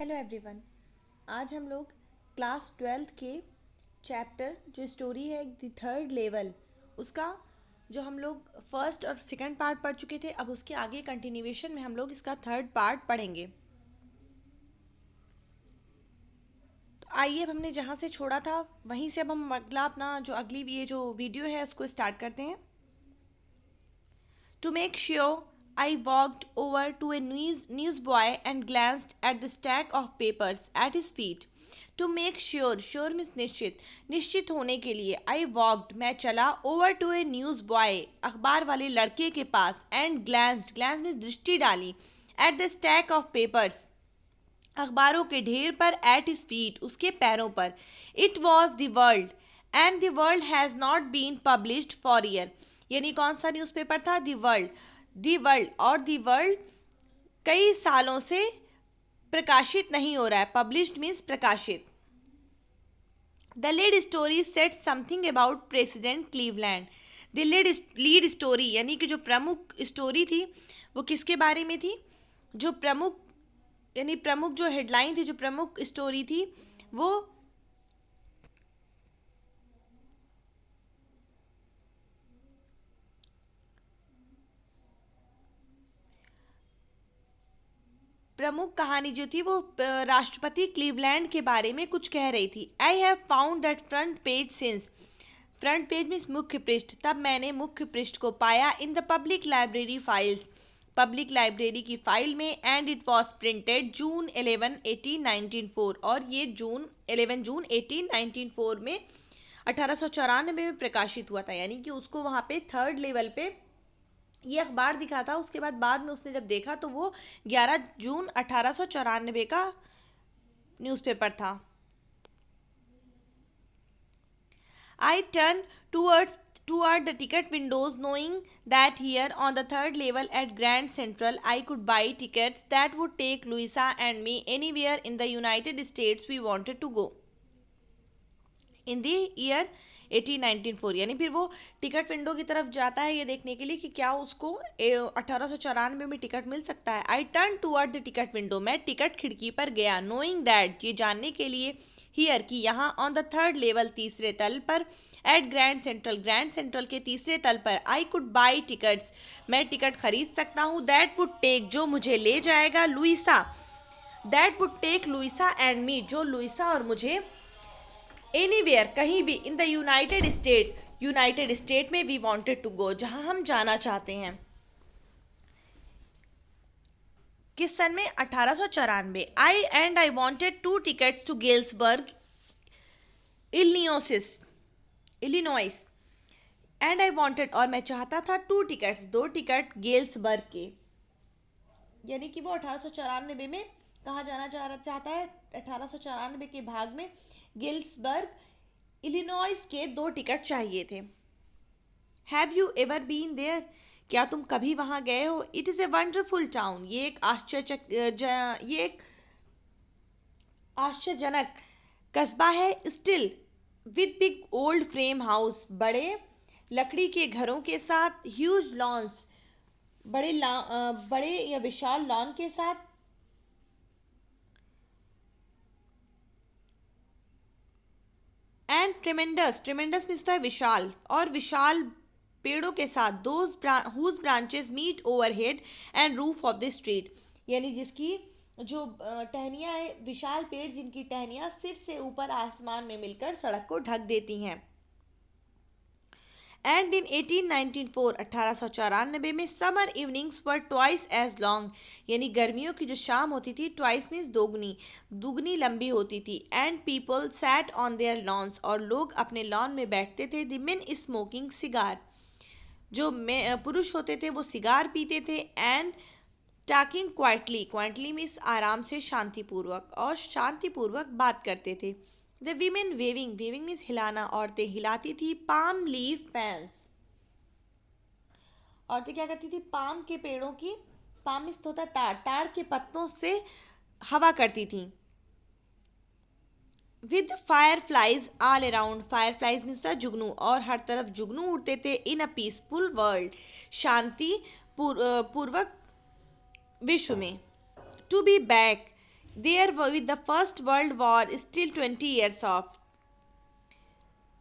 Hello everyone. आज हम लोग क्लास 12th के चैप्टर जो स्टोरी है द थर्ड लेवल उसका जो हम लोग फर्स्ट और सेकंड पार्ट पढ़ चुके थे, अब उसके आगे कंटिन्यूएशन में हम लोग इसका थर्ड पार्ट पढ़ेंगे। तो आइए, अब हमने जहाँ से छोड़ा था वहीं से अब हम अगला अपना जो अगली ये जो वीडियो है उसको स्टार्ट करते हैं। To make sure, I walked over to a newsboy and glanced at the stack of papers at his feet. To make sure, sure means निश्चित, निश्चित होने के लिए I walked, मैं चला over to a newsboy, अखबार वाले लड़के के पास, and glanced, glance means दृष्टि डाली, at the stack of papers, अखबारों के ढेर पर, at his feet, उसके पैरों पर. It was the world, and the world has not been published for a year. यानी कौन सा न्यूज़पेपर था? The world. दी वर्ल्ड और दी वर्ल्ड कई सालों से प्रकाशित नहीं हो रहा है. पब्लिश्ड मीन्स प्रकाशित. The lead story set something about president Cleveland. The lead story यानी कि जो प्रमुख स्टोरी थी वो किसके बारे में थी? जो प्रमुख यानी प्रमुख जो हेडलाइन थी, जो प्रमुख स्टोरी थी वो प्रमुख कहानी जो थी वो राष्ट्रपति क्लीवलैंड के बारे में कुछ कह रही थी. I have found that front page since. Front page means मुख्य पृष्ठ. तब मैंने मुख्य पृष्ठ को पाया in the public library files, public library की फाइल में. एंड इट वॉज प्रिंटेड जून 11 1894. और ये जून 1894 में 1894 में प्रकाशित हुआ था. यानी कि उसको वहाँ पे थर्ड लेवल पे ये अखबार दिखा था. उसके बाद में उसने जब देखा तो वो 11 जून 1894 का न्यूज़पेपर था. I turn toward the ticket windows, knowing that here on the third level at Grand Central I could buy tickets that would take Louisa and me anywhere in the United States we wanted to go in the year 1894. यानी फिर वो ticket window की तरफ जाता है ये देखने के लिए कि क्या उसको 1894 में टिकट मिल सकता है. I turn toward the ticket window, मैं टिकट खिड़की पर गया. नोइंग दैट, ये जानने के लिए, हियर कि यहाँ, ऑन द थर्ड लेवल तीसरे तल पर, at grand central, grand central के तीसरे तल पर, आई कुड बाई टिकट्स, मैं टिकट खरीद सकता हूँ. दैट वुड टेक, जो मुझे ले जाएगा, Louisa, that would take Louisa and me, जो लुइसा और मुझे एनीवेयर, कहीं भी, इन द यूनाइटेड स्टेट में, वी वांटेड टू गो, जहां हम जाना चाहते हैं. किस सन में? 1894. I wanted 2 tickets to Galesburg, Illinois. And I wanted, और मैं चाहता था, 2 टिकट्स, 2 टिकट गेल्सबर्ग के. यानी कि वो 1894 में कहाँ जाना चाहता है? 1894 के भाग में गिल्सबर्ग, इलिनॉइस के 2 टिकट चाहिए थे. Have you ever been there, क्या तुम कभी वहाँ गए हो? It is a wonderful town, ये एक आश्चर्यजनक कस्बा है. Still with big old frame house, बड़े लकड़ी के घरों के साथ, ह्यूज लॉन्स, बड़े या विशाल लॉन के साथ, एंड ट्रेमेंडस मीन्स होता है विशाल, और विशाल पेड़ों के साथ, those whose branches meet overhead and roof of the street. यानी जिसकी जो टहनियाँ है, विशाल पेड़ जिनकी टहनियाँ सिर से ऊपर आसमान में मिलकर सड़क को ढक देती हैं. एंड इन 1894, 1894 में, समर इवनिंग्स वर ट्वाइस एज लॉन्ग, यानी गर्मियों की जो शाम होती थी, ट्वाइस मीन्स दुगनी लंबी होती थी. And people sat on their lawns, और लोग अपने लॉन में बैठते थे. द मेन स्मोकिंग सिगार, जो पुरुष होते थे वो सिगार पीते थे. एंड टॉकिंग क्वाइटली मीन्स आराम से, शांतिपूर्वक, और शांतिपूर्वक बात करते थे. द वीमेन वेविंग मीन्स हिलाना, औरतें हिलाती थी. पाम लीफ फैंस, औरतें क्या करती थी? पाम के पेड़ों की, पाम मीन्स होता है ताड़ के पत्तों से हवा करती थी. With fire flies all around, fire flies means था जुगनू, और हर तरफ जुगनू उड़ते थे. इन अ पीसफुल वर्ल्ड, शांति पूर्वक विश्व में. To be back, There with the first world war still 20 years off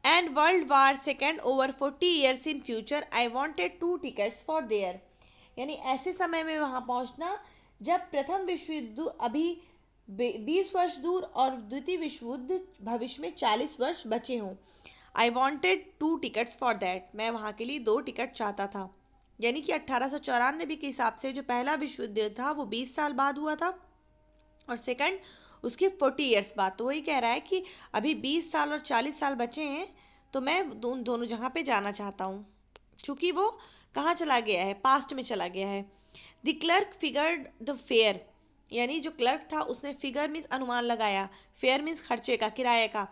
and world war second over 40 years in future, I wanted two tickets for there. यानी ऐसे समय में वहां पहुंचना जब प्रथम विश्व युद्ध अभी 20 वर्ष दूर और द्वितीय विश्व युद्ध भविष्य में 40 वर्ष बचे हों. I wanted two tickets for that. मैं वहाँ के लिए दो टिकट चाहता था. यानी कि 1894 के हिसाब से जो पहला विश्व युद्ध था वो 20 साल बाद हुआ था और सेकंड उसके 40 इयर्स बाद. तो वही कह रहा है कि अभी 20 साल और 40 साल बचे हैं तो मैं दोनों जगह पे जाना चाहता हूँ. चूँकि वो कहाँ चला गया है, पास्ट में चला गया है. The clerk figured the fair. यानी जो क्लर्क था उसने फिगर मीन्स अनुमान लगाया, फेयर मीन्स खर्चे का, किराए का.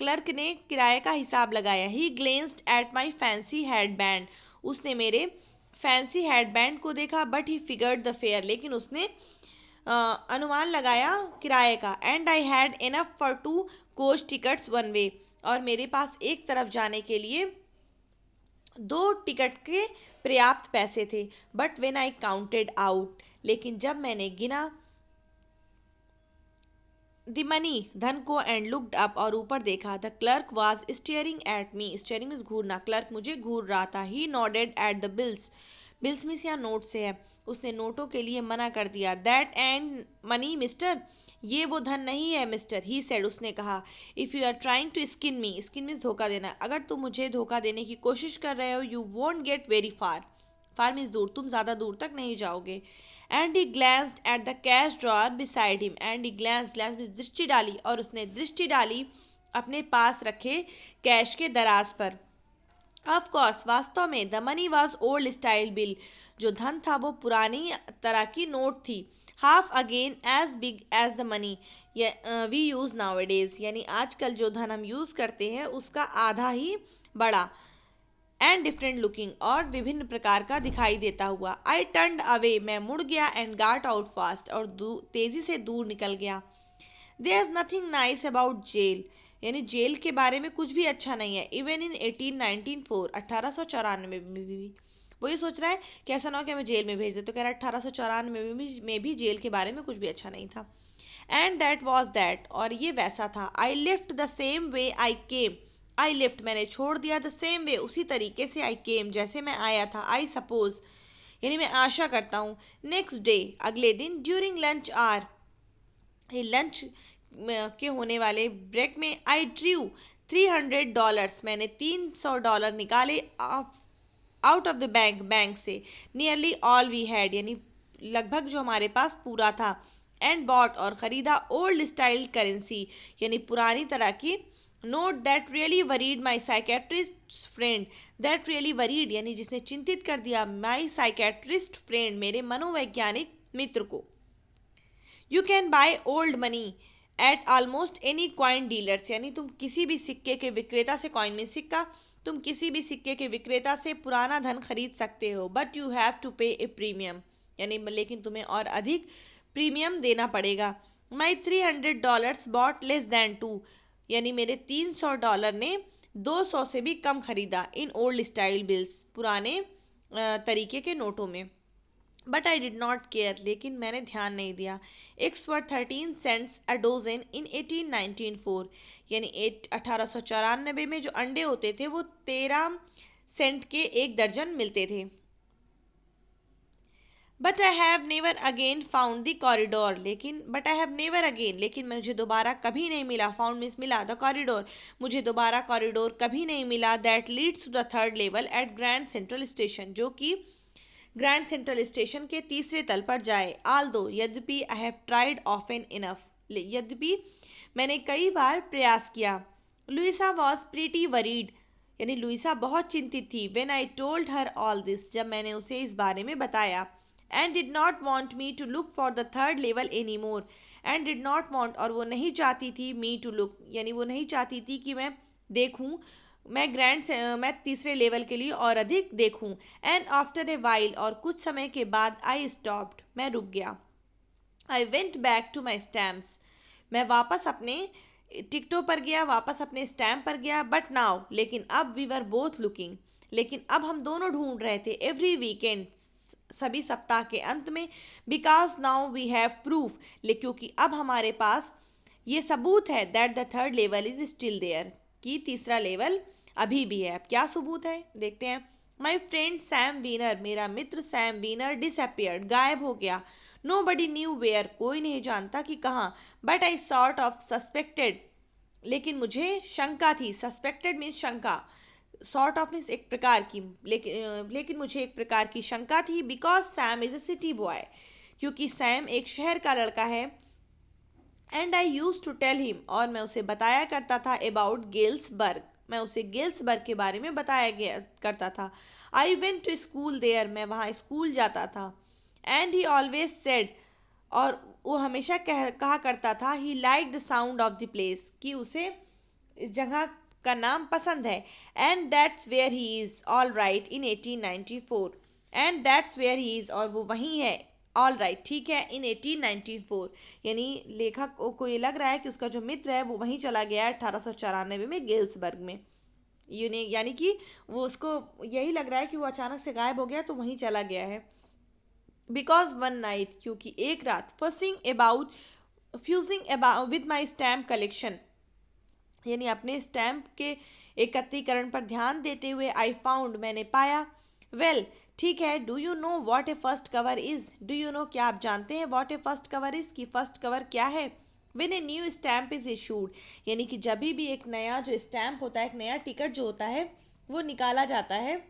क्लर्क ने किराए का हिसाब लगाया. He glanced at my fancy head band. उसने मेरे फैंसी हेड बैंड को देखा. But he figured the fare. लेकिन उसने अनुमान लगाया किराए का. And I had enough for two coach tickets one way. और मेरे पास एक तरफ जाने के लिए दो टिकट के पर्याप्त पैसे थे. But when I counted out. लेकिन जब मैंने गिना द मनी, धन को, एंड लुक्ड अप, और ऊपर देखा. The clerk was staring at me. Staring means घूरना. क्लर्क मुझे घूर रहा था. He nodded at the bills. Bills means यहाँ नोट से है. उसने नोटों के लिए मना कर दिया. That and money mister. ये वो धन नहीं है मिस्टर. ही सेड. उसने कहा. If you are trying to skin me. Skin means धोखा देना. अगर तुम मुझे धोखा देने की कोशिश कर रहे हो, you won't get very far. Far means दूर. तुम ज़्यादा दूर तक नहीं जाओगे. And he glanced at the cash drawer beside him. And he glanced means दृष्टि डाली. और उसने दृष्टि डाली अपने पास रखे कैश के दराज पर. ऑफ कोर्स, वास्तव में the money was old style bill. जो धन था वो पुरानी तरह की नोट थी. Half again as big as the money we use nowadays. यानी आजकल जो धन हम यूज़ करते हैं उसका आधा ही बड़ा. And different looking. और विभिन्न प्रकार का दिखाई देता हुआ. I turned away. मैं मुड़ गया. And got out fast. और तेज़ी से दूर निकल गया. There is nothing nice about jail. यानी जेल के बारे में कुछ भी अच्छा नहीं है. इवन इन 1894, 1894 में भी. वो ये सोच रहा है कि ऐसा ना हो कि हमें जेल में भेज दे. तो कह रहा है 1894 में भी जेल के बारे में कुछ भी अच्छा नहीं था. And that was that. और ये वैसा था. I left the same way I came. I left मैंने छोड़ दिया. द सेम वे उसी तरीके से. आई केम जैसे मैं आया था. आई सपोज यानी मैं आशा करता हूँ. नेक्स्ट डे अगले दिन. During lunch hour. लंच के होने वाले ब्रेक में. I drew $300. मैंने $300 निकाले आउट ऑफ द बैंक से. Nearly all we had. यानी लगभग जो हमारे पास पूरा था. एंड बॉट और ख़रीदा ओल्ड स्टाइल करेंसी. यानी पुरानी तरह की note. That really worried my psychiatrist friend. That really worried यानी जिसने चिंतित कर दिया माई साइकेट्रिस्ट फ्रेंड मेरे मनोवैज्ञानिक मित्र को. You can by old money at almost any coin dealers. यानी तुम किसी भी सिक्के के विक्रेता से, कॉइन में सिक्का, तुम किसी भी सिक्के के विक्रेता से पुराना धन खरीद सकते हो. बट यू हैव टू पे ए प्रीमियम. यानी लेकिन तुम्हें और अधिक प्रीमियम देना पड़ेगा. माई $300 बॉट लेस दैन 2. यानी मेरे $300 ने 200 से भी कम खरीदा. In old style bills. पुराने तरीके के नोटों में. But I did not care. लेकिन मैंने ध्यान नहीं दिया. एग्स वर 13 सेंट्स अ डोजन इन 1894. यानी 1894 में जो अंडे होते थे वो 13 सेंट के एक दर्जन मिलते थे. But I have never again found the corridor. लेकिन मुझे दोबारा कभी नहीं मिला. फाउंड मीन्स मिला. द कॉरिडोर मुझे दोबारा कॉरिडोर कभी नहीं मिला. That leads to the third level at grand central station. जो कि ग्रैंड सेंट्रल स्टेशन के तीसरे तल पर जाए. आल दो यद्यपि. I have tried often enough. यद्यपि मैंने कई बार प्रयास किया. Louisa was pretty worried. यानी लुइसा बहुत चिंतित थी. When I told her all this. जब मैंने उसे इस बारे में बताया. And did not want me to look for the third level any more. And did not want और वो नहीं चाहती थी. मी टू लुक यानी वो नहीं चाहती थी कि मैं देखूं. मैं तीसरे लेवल के लिए और अधिक देखूं. एंड आफ्टर ए वाइल और कुछ समय के बाद. आई स्टॉप्ड मैं रुक गया. I went back to my stamps. मैं वापस अपने टिकटों पर गया, वापस अपने स्टैम्प पर गया. बट नाउ लेकिन अब वी वर बोथ लुकिंग. लेकिन अब हम दोनों ढूंढ रहे थे. एवरी वीकेंड सभी सप्ताह के अंत में, because now we have proof, ले क्योंकि अब हमारे पास ये सबूत है, that the third level is still there, कि तीसरा लेवल अभी भी है। अब क्या सबूत है देखते हैं। माई फ्रेंड सैम वीनर, मेरा मित्र सैम वीनर डिसअपियर्ड, गायब हो गया। नो बडी न्यू वेयर, कोई नहीं जानता कि कहाँ। But I sort of suspected, लेकिन मुझे शंका थी। सस्पेक्टेड मीन्स शंका, सॉर्ट ऑफ मीन्स एक प्रकार की, लेकिन मुझे एक प्रकार की शंका थी। Because Sam is a city boy, क्योंकि सैम एक शहर का लड़का है। And I use to tell him, और मैं उसे बताया करता था, अबाउट गेल्सबर्ग, मैं उसे गेल्सबर्ग के बारे में बताया गया करता था। I went to school there, मैं वहाँ स्कूल जाता था। एंड ही ऑलवेज सेड, और वो हमेशा कहा करता था, he like the sound of the place, कि उसे इस जगह का नाम पसंद है। And that's where he is all right in 1894, and that's where he is, और वो वहीं है, ऑल राइट ठीक है, इन 1894, यानी लेखक को ये लग रहा है कि उसका जो मित्र है वो वहीं चला गया है 1894 में गेल्सबर्ग में। यानी कि वो उसको यही लग रहा है कि वो अचानक से गायब हो गया तो वहीं चला गया है। बिकॉज वन नाइट, क्योंकि एक रात, fusing about with my stamp collection, यानी अपने स्टैम्प के एकत्रीकरण पर ध्यान देते हुए, आई फाउंड, मैंने पाया। वेल ठीक है, do you know what A first cover is, do you know, क्या आप जानते हैं, what A first cover is, कि फर्स्ट कवर क्या है। When a new stamp is issued, यानी कि जब भी एक नया जो स्टैम्प होता है, एक नया टिकट जो होता है वो निकाला जाता है।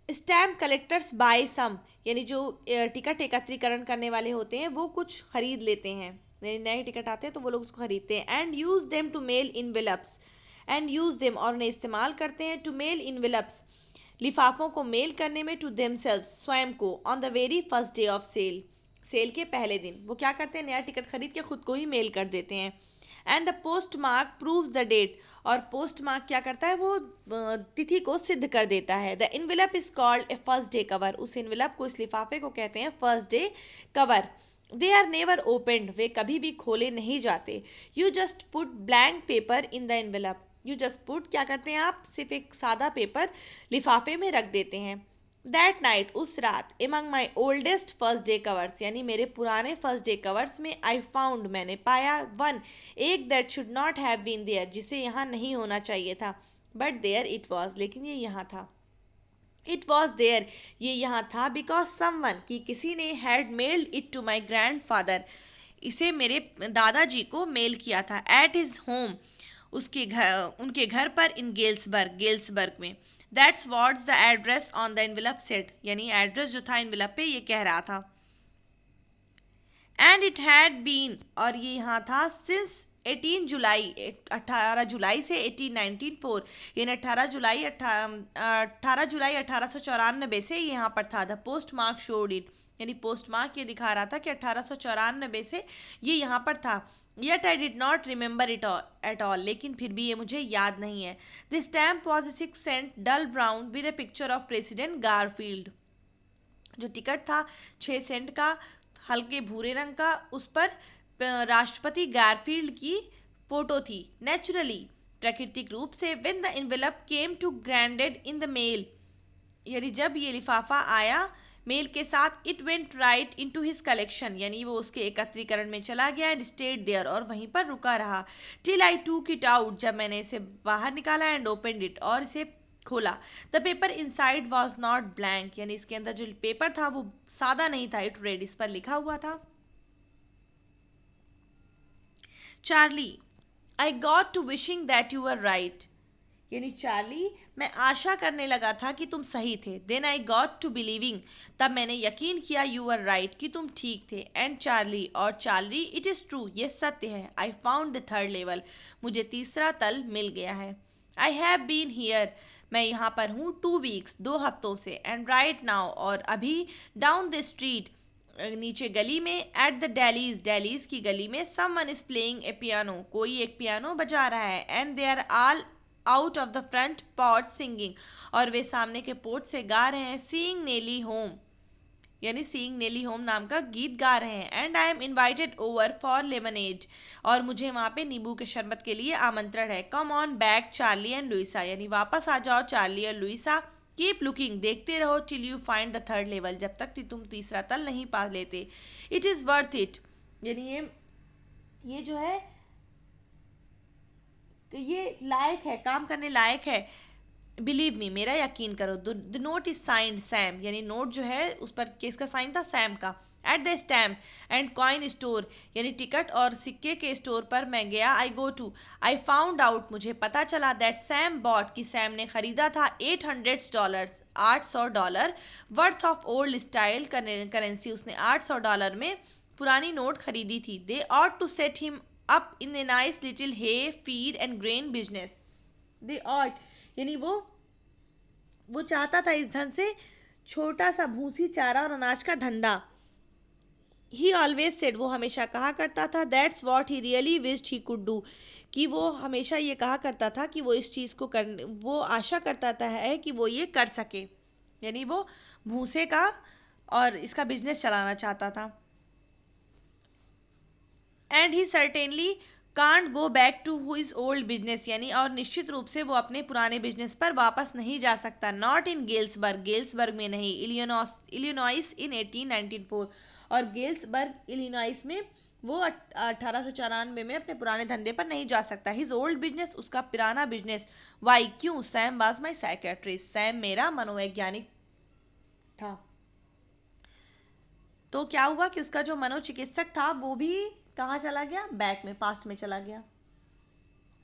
स्टैम्प कलेक्टर्स बाय सम, यानी जो टिकट एकत्रीकरण करने वाले होते हैं वो कुछ खरीद लेते हैं, यानी नए टिकट आते हैं तो वो लोग उसको खरीदते हैं। And use them to mail envelopes, and use them, और उन्हें इस्तेमाल करते हैं, टू मेल इनवेलप्स, लिफाफों को मेल करने में, टू देमसेल्व्स, स्वयं को, on the very first day of sale, sale के पहले दिन वो क्या करते हैं, नया टिकट खरीद के खुद को ही मेल कर देते हैं। And the postmark proves the date, और पोस्ट मार्क क्या करता है, वो तिथि को सिद्ध कर देता है। The envelope is called a first day cover, उस इनवेलप को, इस लिफाफे को कहते हैं first day cover. They are never opened, वे कभी भी खोले नहीं जाते। You just put blank paper in the envelope, you just put, क्या करते हैं आप, सिर्फ एक सादा पेपर लिफाफे में रख देते हैं। दैट नाइट, उस रात, एमंग माई ओल्डेस्ट फर्स्ट डे कवर्स, यानी मेरे पुराने फर्स्ट डे कवर्स में, आई फाउंड, मैंने पाया, वन, एक, that should not have been there, जिसे यहाँ नहीं होना चाहिए था। बट देयर इट वॉज, लेकिन ये यहाँ था। इट वॉज देयर, ये यहाँ था। बिकॉज समवन, कि किसी ने, had mailed it to my grandfather, इसे मेरे दादाजी को मेल किया था। एट हिज होम, उसके घर, उनके घर पर, इन गेल्सबर्ग, गेल्सबर्ग में। That's what's the address on the envelope set, यानी एड्रेस जो था एनवेलप पे ये कह रहा था। एंड इट हैड बीन, और ये यहाँ था, सिंस 18 जुलाई, 18 जुलाई से 1894, यानी 18 जुलाई 1894 से ये यहाँ पर था। The post mark showed it, यानी पोस्ट मार्क ये दिखा रहा था कि 1894 से ये यहाँ पर था। Yet I did not remember it at all, लेकिन फिर भी ये मुझे याद नहीं है। The stamp was a 6 cent dull brown with a picture of President Garfield, जो टिकट था 6 सेंट का, हल्के भूरे रंग का, उस पर राष्ट्रपति गारफील्ड की फोटो थी। नेचुरली, प्राकृतिक रूप से, when the envelope came to grandad in the mail, यानी जब ये लिफाफा आया मेल के साथ, it went right into his collection, यानी वो उसके एकत्रीकरण में चला गया। एंड स्टेड देयर, और वहीं पर रुका रहा। टिल आई टूक इट आउट, जब मैंने इसे बाहर निकाला। एंड ओपनड इट, और इसे खोला। The paper inside was not blank, यानी इसके अंदर जो पेपर था वो सादा नहीं था। इट रेड, इस पर लिखा हुआ था, Charlie, I got to wishing that you were right, यानी चार्ली, मैं आशा करने लगा था कि तुम सही थे। Then I got to believing, तब मैंने यकीन किया, यू वर राइट, कि तुम ठीक थे। एंड चार्ली, और चार्ली, इट इज़ ट्रू, ये सत्य है। I found the third level, मुझे तीसरा तल मिल गया है। आई हैव बीन हियर, मैं यहाँ पर हूँ, 2 वीक्स, 2 हफ्तों से। एंड राइट नाउ, और अभी, डाउन द स्ट्रीट, नीचे गली में, एट द डेलीज, डेलीज की गली में, someone is playing a piano, कोई एक पियानो बजा रहा है। And they are all out of the front porch singing, और वे सामने के पोर्च से गा रहे हैं, सीइंग नेली होम, यानी सीइंग नेली होम नाम का गीत गा रहे हैं। And I am invited over for lemonade, और मुझे वहाँ पे नींबू के शरबत के लिए आमंत्रण है। Come on back Charlie and Louisa, यानी वापस आ जाओ चार्ली और लुइसा। कीप लुकिंग, देखते रहो till you find the third level, जब तक कि तुम तीसरा तल नहीं पा लेते। इट इज़ वर्थ इट, यानी ये जो है ये लायक है, काम करने लायक है। बिलीव मी, मेरा यकीन करो। The note is signed Sam, यानी नोट जो है उस पर किसका साइन था? सैम का। At the stamp and coin store, यानी टिकट और सिक्के के स्टोर पर मैं गया। आई फाउंड आउट, मुझे पता चला। दैट सैम बॉट, कि सैम ने खरीदा था $800, $800 worth of old style currency. उसने $800 में पुरानी नोट खरीदी थी। They ought to set him up in a nice little hay feed and grain business. They ought, यानी वो चाहता था इस धन से छोटा सा भूसी चारा और अनाज का धंधा। ही ऑलवेज सेड, वो हमेशा कहा करता था। That's what he really wished he could do, कि वो हमेशा ये कहा करता था कि वो इस चीज़ को कर, वो आशा करता था है कि वो ये कर सके, यानी वो भूसे का और इसका बिजनेस चलाना चाहता था। And he certainly can't go back to his old business, यानी और निश्चित रूप से वो अपने पुराने बिजनेस पर वापस नहीं जा सकता। नॉट इन गेल्सबर्ग, गेल्सबर्ग में नहीं, इलिनॉइस इन 1894, और गेल्सबर्ग इलिनॉइस में वो 1894 में अपने पुराने धंधे पर नहीं जा सकता। हिज ओल्ड बिजनेस, उसका पुराना बिजनेस। वाई, क्यों? Sam was my psychiatrist, Sam मेरा मनोवैज्ञानिक था। तो क्या हुआ कि उसका जो मनोचिकित्सक था वो भी कहाँ चला गया? बैक में, पास्ट में चला गया,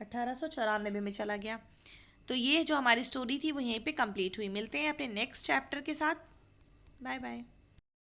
1894 में चला गया। तो ये जो हमारी स्टोरी थी वो यहीं पे कंप्लीट हुई। मिलते हैं अपने नेक्स्ट चैप्टर के साथ। Bye bye.